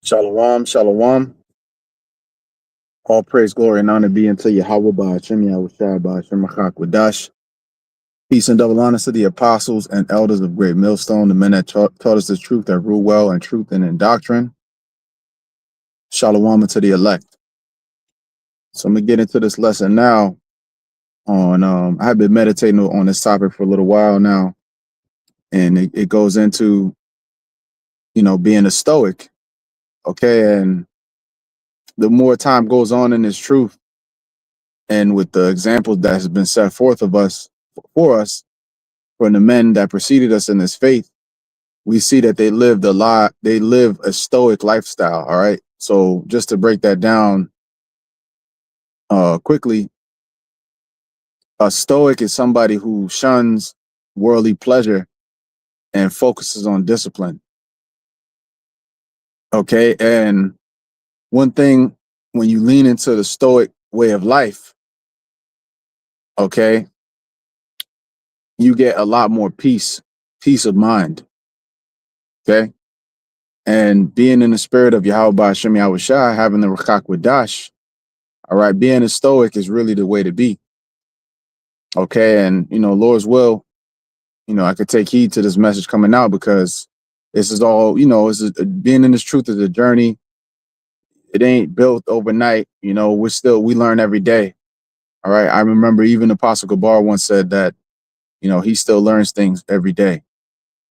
Shalom, shalom. All praise, glory, and honor be unto Yahweh by Hashem, Yahweh Shai by Hashem, Achak Wadash. Peace and double honor to the apostles and elders of Great Millstone, the men that taught us the truth, that rule well in truth and in doctrine. Shalom to the elect. So I'm going to get into this lesson now on, I have been meditating on this topic for a little while now, and it goes into, being a Stoic, okay? And the more time goes on in this truth, and with the examples that has been set forth of us, for us, from the men that preceded us in this faith, we see that they lived a lot. They live a Stoic lifestyle. All right. So just to break that down quickly, a Stoic is somebody who shuns worldly pleasure and focuses on discipline. Okay. And one thing, when you lean into the Stoic way of life, okay, you get a lot more peace of mind. Okay. And being in the spirit of Yahweh Ba'Shem Yahweh Shai, having the Rakak Wadash, all right, being a Stoic is really the way to be. Okay. And, Lord's will, I could take heed to this message coming out, because this is all, being in this truth is a journey. It ain't built overnight. We learn every day. All right. I remember even Apostle Gabar once said that, he still learns things every day.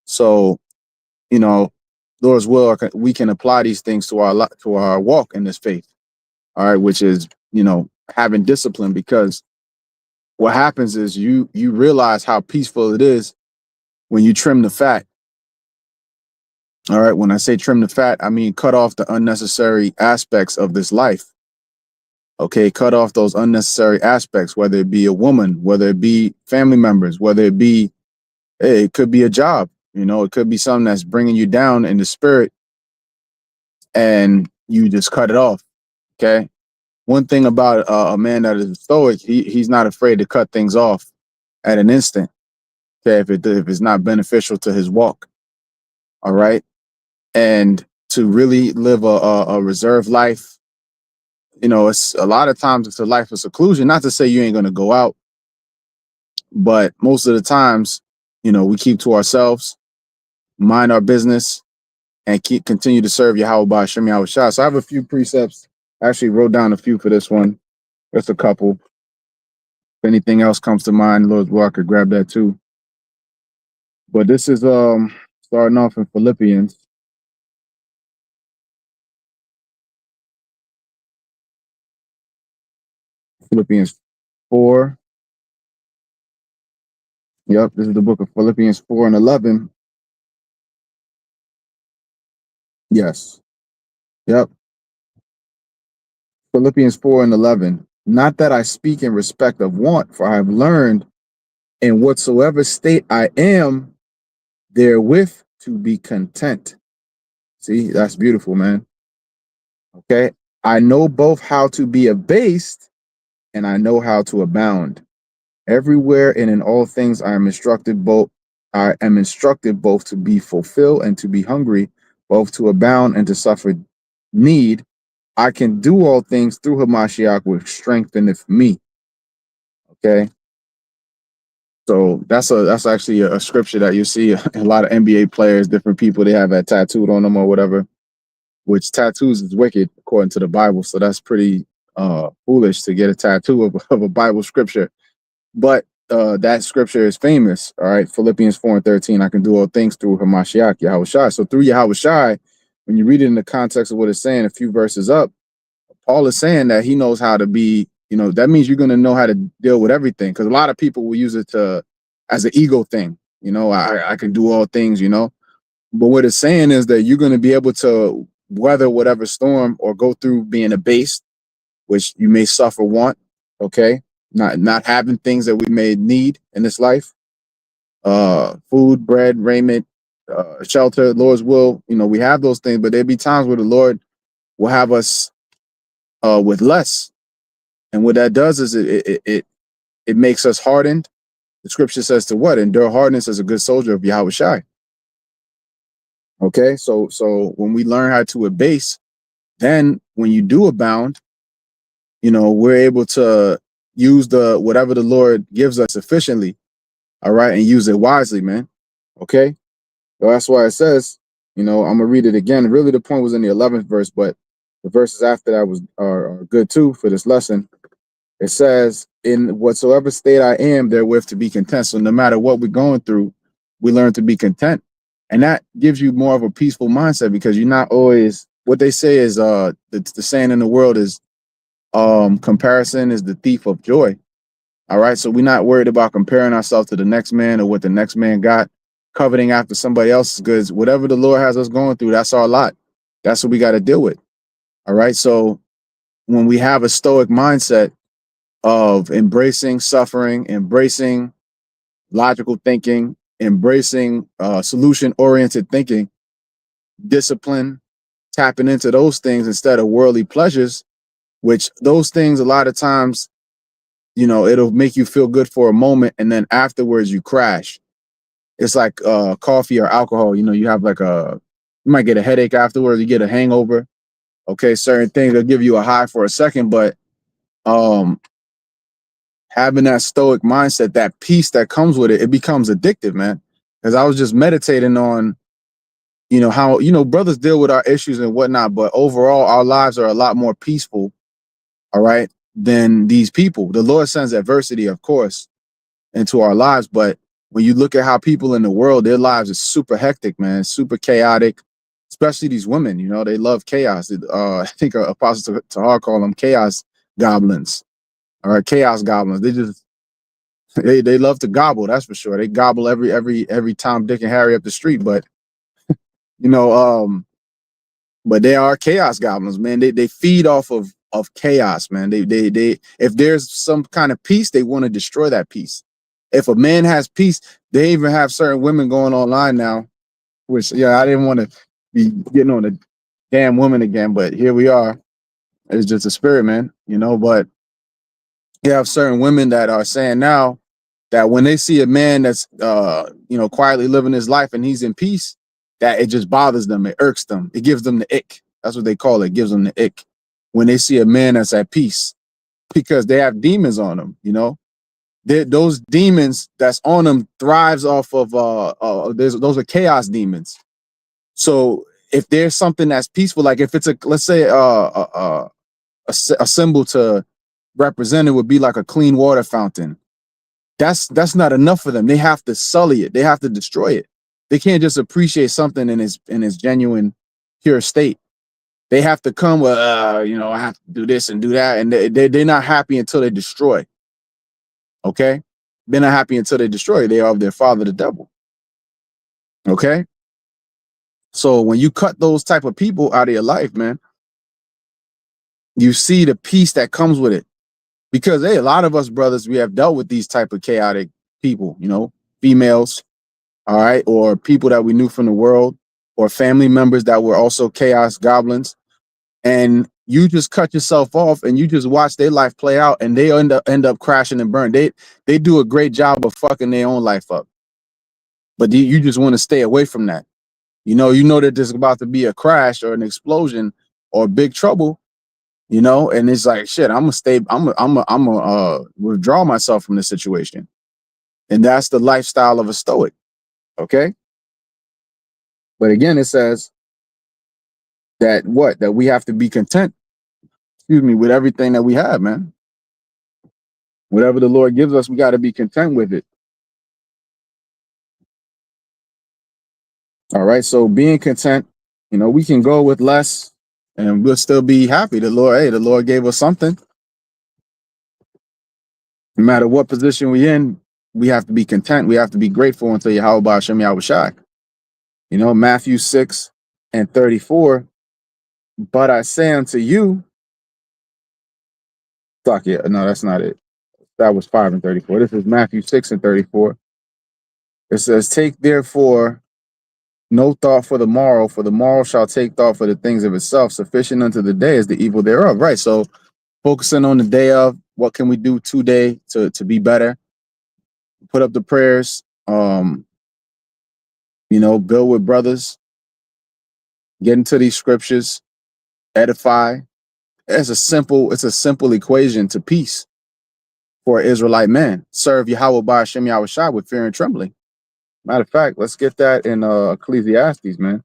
So, Lord's will, we can apply these things to our walk in this faith. All right. Which is, having discipline, because what happens is you realize how peaceful it is when you trim the fat. All right. When I say trim the fat, I mean cut off the unnecessary aspects of this life. Okay. Cut off those unnecessary aspects, whether it be a woman, whether it be family members, whether it be, hey, it could be a job, it could be something that's bringing you down in the spirit, and you just cut it off. Okay. One thing about a man that is Stoic, he's not afraid to cut things off at an instant. Okay. If it's not beneficial to his walk. All right. And to really live a reserved life, it's a lot of times it's a life of seclusion. Not to say you ain't going to go out, but most of the times, we keep to ourselves, mind our business, and continue to serve Yahweh Ba'Shem Yahweh Shai. So I have a few precepts. I actually wrote down a few for this one. Just a couple. If anything else comes to mind, Lord's will, I could grab that too. But this is starting off in Philippians. Philippians 4. Yep, this is the book of Philippians 4 and 11. Yes. Yep. Philippians 4 and 11. Not that I speak in respect of want, for I have learned in whatsoever state I am, therewith to be content. See, that's beautiful, man. Okay. I know both how to be abased and I know how to abound. Everywhere and in all things I am instructed both to be fulfilled and to be hungry, both to abound and to suffer need. I can do all things through Hamashiach, which strengtheneth me. Okay. So that's actually a scripture that you see a lot of NBA players, different people, they have that tattooed on them or whatever, which tattoos is wicked according to the Bible. So that's pretty foolish to get a tattoo of a Bible scripture. But that scripture is famous. All right. Philippians 4 and 13. I can do all things through Hamashiach, Yahweh Shai. So through Yahweh Shai, when you read it in the context of what it's saying, a few verses up, Paul is saying that he knows how to be, that means you're going to know how to deal with everything. Because a lot of people will use it as an ego thing. I can do all things, But what it's saying is that you're going to be able to weather whatever storm or go through being abased, which you may suffer want. Okay. Not having things that we may need in this life, food, bread, raiment, shelter, Lord's will, we have those things, but there'll be times where the Lord will have us with less. And what that does is it makes us hardened. The scripture says to what? Endure hardness as a good soldier of Yahweh Shai. Okay, so when we learn how to abase, then when you do abound, we're able to use the whatever the Lord gives us efficiently, all right, and use it wisely, man. Okay. So that's why it says, I'm gonna read it again. Really, the point was in the 11th verse, but the verses after that are good too for this lesson. It says, "In whatsoever state I am, therewith to be content." So no matter what we're going through, we learn to be content, and that gives you more of a peaceful mindset because you're not always. What they say is, the saying in the world is, comparison is the thief of joy. All right. So we're not worried about comparing ourselves to the next man or what the next man got, coveting after somebody else's goods. Whatever the Lord has us going through, that's our lot. That's what we got to deal with. All right. So when we have a stoic mindset of embracing suffering, embracing logical thinking, embracing solution oriented thinking, discipline, tapping into those things instead of worldly pleasures, which those things a lot of times, it'll make you feel good for a moment. And then afterwards you crash. It's like coffee or alcohol. You have you might get a headache afterwards. You get a hangover. Okay, certain things will give you a high for a second, but um, having that stoic mindset, that peace that comes with it, it becomes addictive, man. Because I was just meditating on, how brothers deal with our issues and whatnot, but overall, our lives are a lot more peaceful, all right, than these people. The Lord sends adversity, of course, into our lives, but when you look at how people in the world, their lives is super hectic, man, super chaotic, especially these women. They love chaos. I think Apostle Tahar call them chaos goblins. All right, chaos goblins. They love to gobble. That's for sure. They gobble every Tom, Dick, and Harry up the street. But you know, but they are chaos goblins, man. They feed off of chaos, man. They if there's some kind of peace, they want to destroy that peace. If a man has peace, they even have certain women going online now, which I didn't want to be getting on the damn woman again, but here we are. It's just a spirit, man. But you have certain women that are saying now that when they see a man that's quietly living his life and he's in peace, that it just bothers them, it irks them, it gives them the ick. That's what they call it. It gives them the ick when they see a man that's at peace because they have demons on them. Those demons that's on them thrives off of those are chaos demons. So if there's something that's peaceful, like if it's let's say a symbol to represent it would be like a clean water fountain. That's not enough for them. They have to sully it. They have to destroy it. They can't just appreciate something in its genuine, pure state. They have to come with, I have to do this and do that, and they're not happy until they destroy. Okay, they're not happy until they destroy. They are of their father, the devil. Okay, so when you cut those type of people out of your life, man, you see the peace that comes with it. Because a lot of us brothers, we have dealt with these type of chaotic people, females, all right, or people that we knew from the world, or family members that were also chaos goblins, and you just cut yourself off and you just watch their life play out, and they end up crashing and burn. They do a great job of fucking their own life up, but you just want to stay away from that. That there's about to be a crash or an explosion or big trouble, and it's like shit. I'm gonna withdraw myself from the situation, and that's the lifestyle of a stoic. Okay, but again, it says that we have to be content, with everything that we have, man. Whatever the Lord gives us, we got to be content with it. All right. So being content, we can go with less and we'll still be happy. The Lord gave us something. No matter what position we're in, we have to be content. We have to be grateful until Yahweh Hashem Yahushai. Matthew 6:34. But I say unto you, fuck yeah, no, that's not it. That was 5:34. This is Matthew 6:34. It says, take therefore no thought for the morrow shall take thought for the things of itself. Sufficient unto the day is the evil thereof. Right. So focusing on the day of, what can we do today to be better? Put up the prayers, build with brothers, Get into these scriptures, edify. It's a simple equation to peace for an Israelite man. Serve Yahweh by Hashem Yahweh Shai with fear and trembling. Matter of fact, let's get that in Ecclesiastes, man.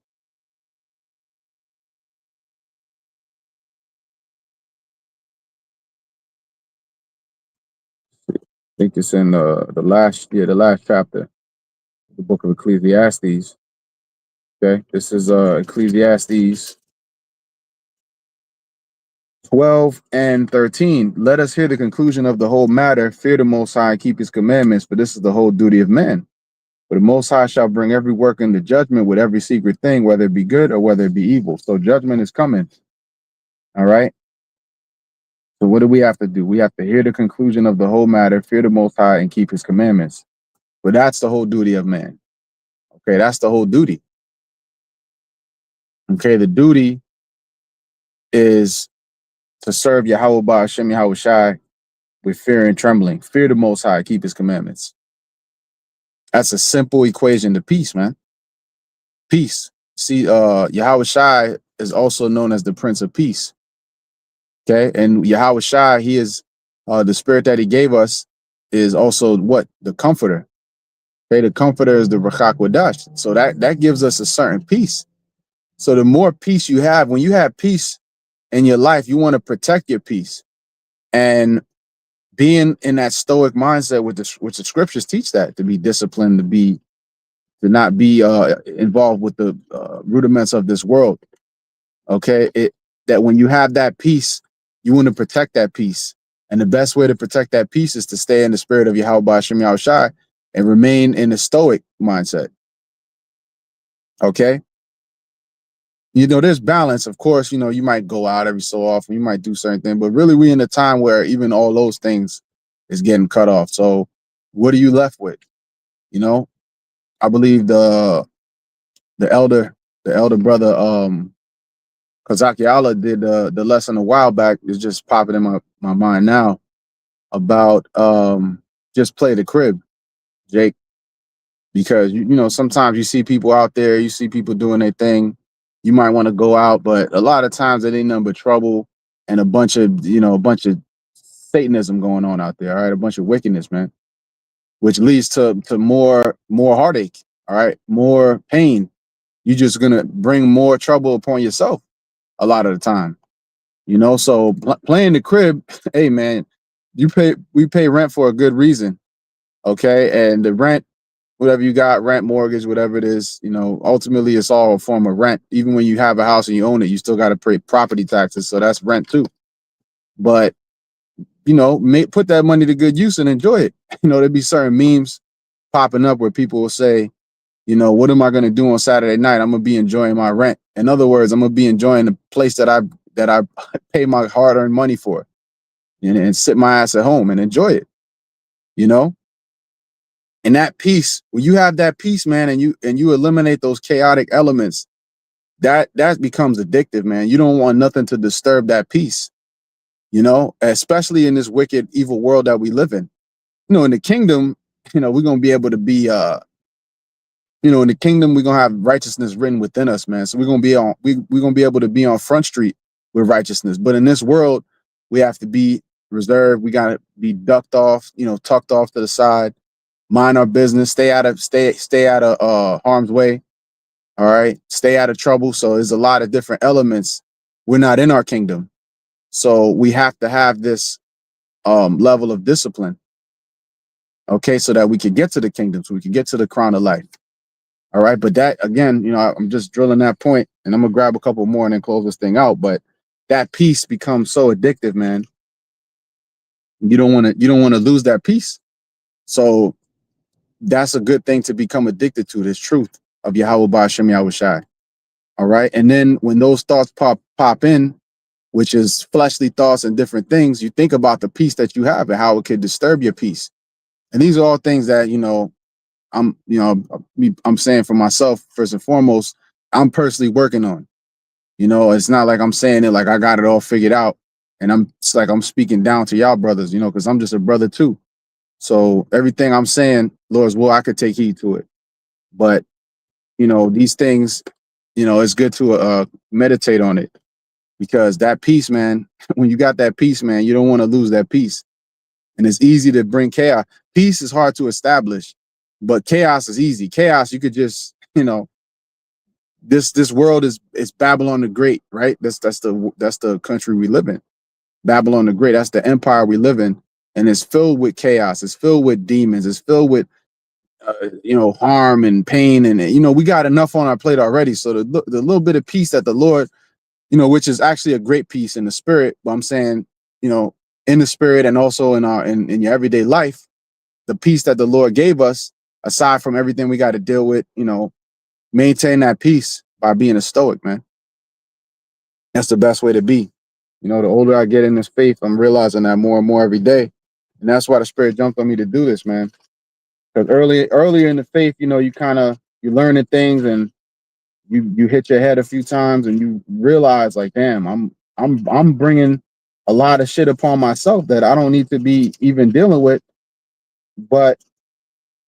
I think it's in the last chapter, the book of Ecclesiastes. Okay, this is Ecclesiastes 12 and 13. Let us hear the conclusion of the whole matter. Fear the Most High and keep his commandments, for this is the whole duty of man. For the Most High shall bring every work into judgment with every secret thing, whether it be good or whether it be evil. So judgment is coming. All right. So what do we have to do? We have to hear the conclusion of the whole matter, fear the Most High, and keep his commandments. But that's the whole duty of man. Okay, that's the whole duty. Okay, the duty is to serve Yahweh by Hashem Yahweh Shai with fear and trembling. Fear the Most High, keep his commandments. That's a simple equation to peace, man. Peace. See, Yahweh Shai is also known as the Prince of Peace. Okay, and Yahweh Shai, he is the spirit that he gave us is also what? The comforter. Okay, the comforter is the Rachak Wadash. So that gives us a certain peace. So the more peace you have, when you have peace in your life, you want to protect your peace. And being in that stoic mindset which the scriptures teach that, to be disciplined, to not be involved with the rudiments of this world. Okay, that when you have that peace, you want to protect that peace. And the best way to protect that peace is to stay in the spirit of Yahweh Hashem Yahweh Shai and remain in the stoic mindset. Okay. There's balance. Of course, you might go out every so often, you might do certain things, but really we in a time where even all those things is getting cut off. So what are you left with? I believe the elder brother, Kazaki Allah did the lesson a while back. It's just popping in my mind now about just play the crib, Jake, because sometimes you see people out there, you see people doing their thing. You might want to go out, but a lot of times it ain't nothing but trouble and a bunch of Satanism going on out there. All right, a bunch of wickedness, man, which leads to more heartache. All right, more pain. You're just gonna bring more trouble upon yourself a lot of the time. So playing the crib, hey man, we pay rent for a good reason. Okay, and the rent, whatever you got, rent, mortgage, whatever it is, ultimately it's all a form of rent. Even when you have a house and you own it, you still got to pay property taxes, so that's rent too. But put that money to good use and enjoy it. There'd be certain memes popping up where people will say, what am I going to do on Saturday night? I'm going to be enjoying my rent. In other words, I'm going to be enjoying the place that I pay my hard-earned money for, and sit my ass at home and enjoy it. And that peace, when you have that peace, man, and you eliminate those chaotic elements, that becomes addictive, man. You don't want nothing to disturb that peace, especially in this wicked, evil world that we live in. In the kingdom, we're going to be able to be, in the kingdom, we're going to have righteousness written within us, man. So we're going to be able to be on Front Street with righteousness. But in this world, we have to be reserved. We got to be ducked off, tucked off to the side, mind our business, stay out of harm's way. All right. Stay out of trouble. So there's a lot of different elements. We're not in our kingdom. So we have to have this level of discipline. Okay. So that we can get to the kingdom, so we can get to the crown of life. All right. But that, again, I'm just drilling that point, and I'm going to grab a couple more and then close this thing out. But that peace becomes so addictive, man. You don't want to lose that peace. So that's a good thing to become addicted to, this truth of Yahweh Ba'ashem Yahweh Shai. All right. And then when those thoughts pop in, which is fleshly thoughts and different things, you think about the peace that you have and how it could disturb your peace. And these are all things that, I'm saying for myself, first and foremost, I'm personally working on. It's not like I'm saying it like I got it all figured out. And it's like I'm speaking down to y'all brothers, because I'm just a brother too. So everything I'm saying, Lord's will, I could take heed to it. But, these things, it's good to meditate on it, because that peace, man, when you got that peace, man, you don't want to lose that peace. And it's easy to bring chaos. Peace is hard to establish, but chaos is easy. Chaos, you could just, this world is Babylon the Great, right? That's the country we live in. Babylon the Great. That's the empire we live in, and it's filled with chaos. It's filled with demons. It's filled with harm and pain, and we got enough on our plate already. So the little bit of peace that the Lord, which is actually a great peace in the spirit, but I'm saying, in the spirit and also in your everyday life, the peace that the Lord gave us, aside from everything we got to deal with, maintain that peace by being a stoic, man. That's the best way to be. The older I get in this faith, I'm realizing that more and more every day. And that's why the spirit jumped on me to do this, man. Because earlier in the faith, you're learning things, and you hit your head a few times, and you realize, like, damn, I'm bringing a lot of shit upon myself that I don't need to be even dealing with. But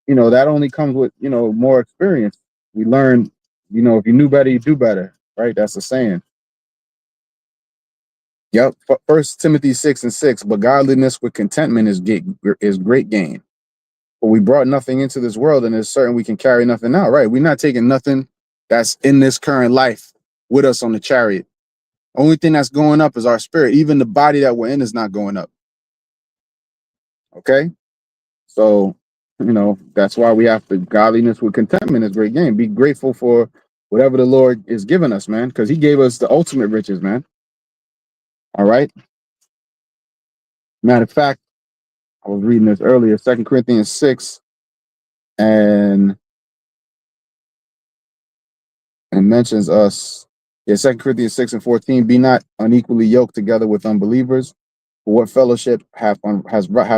that only comes with more experience. We learn, if you knew better, you do better, right? That's the saying. Yep. First Timothy 6:6. But godliness with contentment is great gain. But we brought nothing into this world, and it's certain we can carry nothing out. Right? We're not taking nothing that's in this current life with us on the chariot. Only thing that's going up is our spirit. Even the body that we're in is not going up. Okay. So, that's why we have to, godliness with contentment is great gain. Be grateful for whatever the Lord is giving us, man, because he gave us the ultimate riches, man. All right. Matter of fact, I was reading this earlier, 2 Corinthians 6, and mentions us. Yeah, 2 Corinthians 6:14. Be not unequally yoked together with unbelievers. For what fellowship have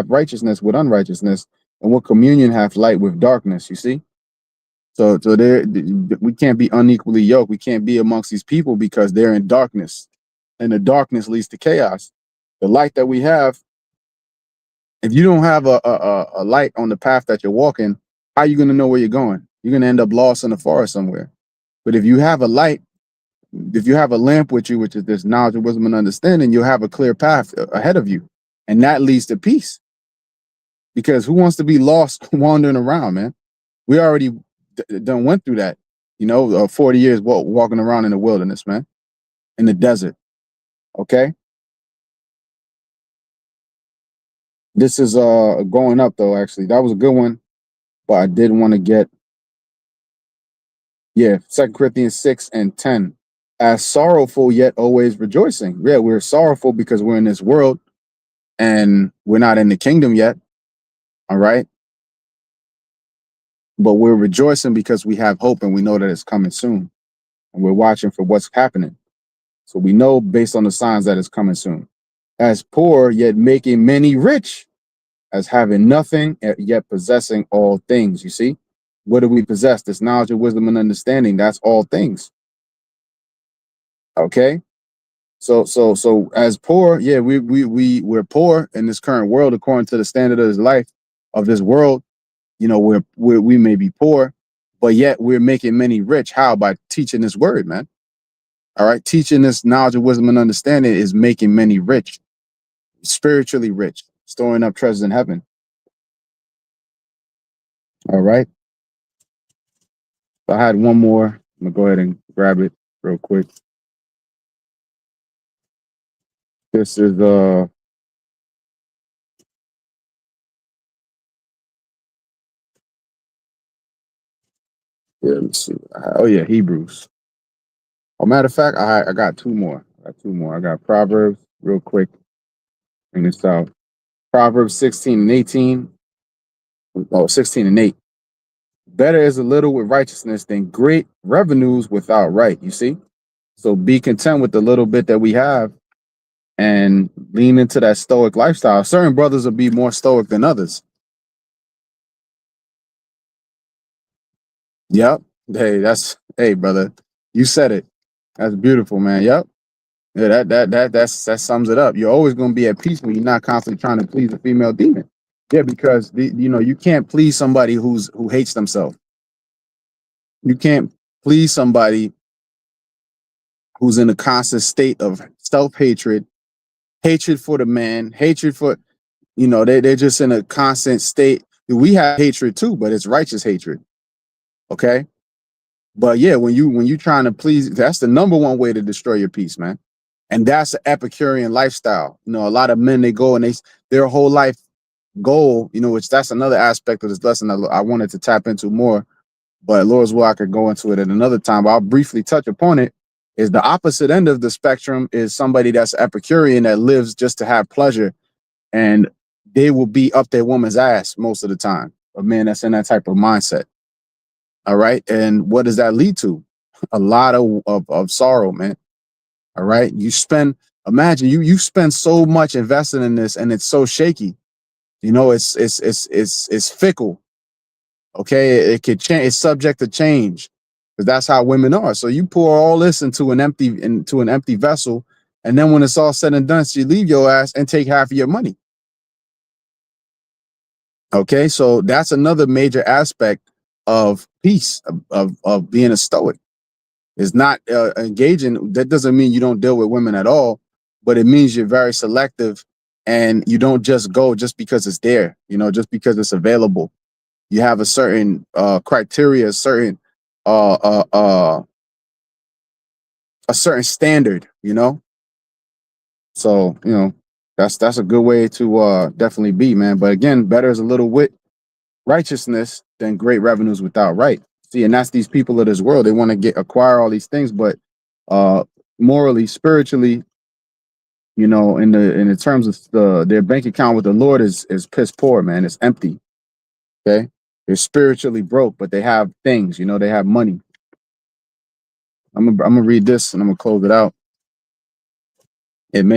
righteousness with unrighteousness, and what communion hath light with darkness? You see, so there, we can't be unequally yoked. We can't be amongst these people because they're in darkness, and the darkness leads to chaos. The light that we have, if you don't have a light on the path that you're walking, how are you going to know where you're going? You're going to end up lost in the forest somewhere. But if you have a light, if you have a lamp with you, which is this knowledge, wisdom, and understanding, you'll have a clear path ahead of you. And that leads to peace. Because who wants to be lost wandering around, man? We already done went through that, 40 years walking around in the wilderness, man, in the desert. Okay. This is going up, though, actually. That was a good one, but I did want to get, 2 Corinthians 6:10. As sorrowful, yet always rejoicing. Yeah, we're sorrowful because we're in this world and we're not in the kingdom yet. All right. But we're rejoicing because we have hope and we know that it's coming soon. And we're watching for what's happening. So we know based on the signs that it's coming soon. As poor, yet making many rich. As having nothing, yet possessing all things. You see? What do we possess? This knowledge of wisdom and understanding. That's all things. Okay. So as poor, we're poor in this current world according to the standard of this life of this world. We may be poor, but yet we're making many rich. How? By teaching this word, man. All right, teaching this knowledge of wisdom and understanding is making many rich, spiritually rich, storing up treasures in heaven. All right. So I had one more. I'm gonna go ahead and grab it real quick. This is let me see. Oh yeah, Hebrews. Oh, matter of fact, I got two more. I got Proverbs real quick. And it's Proverbs 16:18. Oh, 16:8. Better is a little with righteousness than great revenues without right. You see? So be content with the little bit that we have and lean into that stoic lifestyle. Certain brothers will be more stoic than others. Yep. Hey, brother, you said it. That's beautiful, man. Yep. Yeah, that sums it up. You're always going to be at peace when you're not constantly trying to please a female demon. Yeah, because you can't please somebody who hates themselves. You can't please somebody who's in a constant state of self-hatred, hatred for the man, hatred for, they're just in a constant state. We have hatred too, but it's righteous hatred. Okay. But yeah, when you trying to please, that's the number one way to destroy your peace, man. And that's the Epicurean lifestyle. A lot of men, they go and their whole life goal, which that's another aspect of this lesson that I wanted to tap into more. But Lord's will, I could go into it at another time. But I'll briefly touch upon it. Is the opposite end of the spectrum is somebody that's Epicurean that lives just to have pleasure, and they will be up their woman's ass most of the time. A man that's in that type of mindset. All right. And what does that lead to? A lot of sorrow, man. All right. Imagine you spend so much invested in this and it's so shaky. It's fickle. Okay. It could change. It's subject to change because that's how women are. So you pour all this into an empty vessel. And then when it's all said and done, she leave your ass and take half of your money. Okay. So that's another major aspect of peace, of being a Stoic. Is not engaging. That doesn't mean you don't deal with women at all, but it means you're very selective and you don't just go just because it's there, just because it's available. You have a certain criteria, a certain standard, So, that's a good way to definitely be, man. But again, better is a little wit, righteousness than great revenues without right. See, and that's these people of this world. They want to acquire all these things, but morally, spiritually, in the terms of their bank account with the Lord is piss poor, man. It's empty. Okay, they're spiritually broke, but they have things. They have money. I'm gonna read this and I'm gonna close it out. And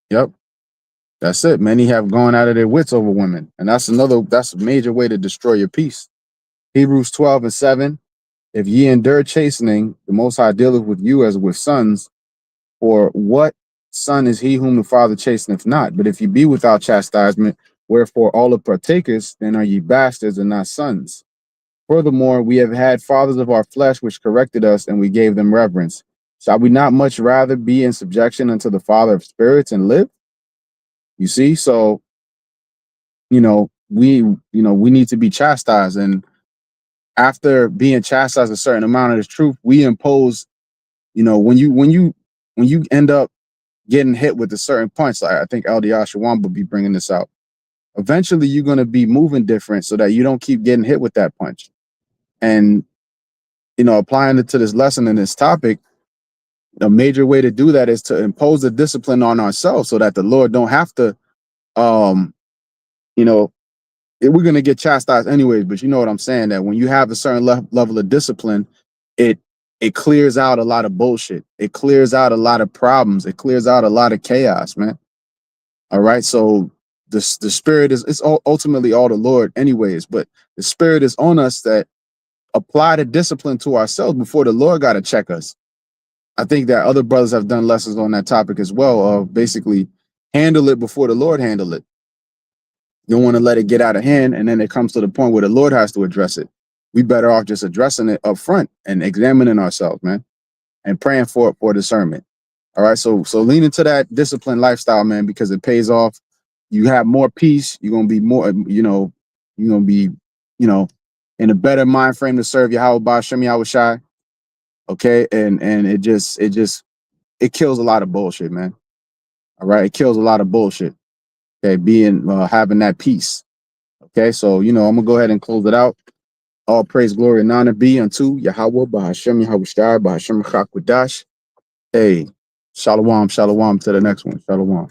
yep, that's it. Many have gone out of their wits over women, and that's a major way to destroy your peace. Hebrews 12:7. If ye endure chastening, the Most High dealeth with you as with sons. For what son is he whom the Father chasteneth not? But if ye be without chastisement, wherefore all are partakers, then are ye bastards and not sons. Furthermore, we have had fathers of our flesh which corrected us, and we gave them reverence. Shall we not much rather be in subjection unto the Father of spirits and live? You see, so we need to be chastised, and after being chastised a certain amount of the truth, we impose, when you end up getting hit with a certain punch, like I think LD Ashawam will be bringing this out. Eventually, you're going to be moving different so that you don't keep getting hit with that punch. And, applying it to this lesson and this topic, a major way to do that is to impose a discipline on ourselves so that the Lord don't have to, we're going to get chastised anyways, but you know what I'm saying, that when you have a certain level of discipline, it clears out a lot of bullshit. It clears out a lot of problems. It clears out a lot of chaos, man. All right. So the spirit it's ultimately all the Lord anyways, but the spirit is on us that apply the discipline to ourselves before the Lord got to check us. I think that other brothers have done lessons on that topic as well, of basically handle it before the Lord handle it. You don't want to let it get out of hand, and then it comes to the point where the Lord has to address it. We better off just addressing it up front and examining ourselves, man, and praying for discernment. All right, so lean into that disciplined lifestyle, man, because it pays off. You have more peace. You're gonna be more, you're gonna be, in a better mind frame to serve Yahweh Shem Yahushai. Okay, and it kills a lot of bullshit, man. All right, it kills a lot of bullshit. Okay, having that peace. Okay, so I'm gonna go ahead and close it out. All praise, glory, and honor be unto Yahweh Bahashem Yahushai Bahashem Chakwadash. Hey, shalom, shalom to the next one. Shalom.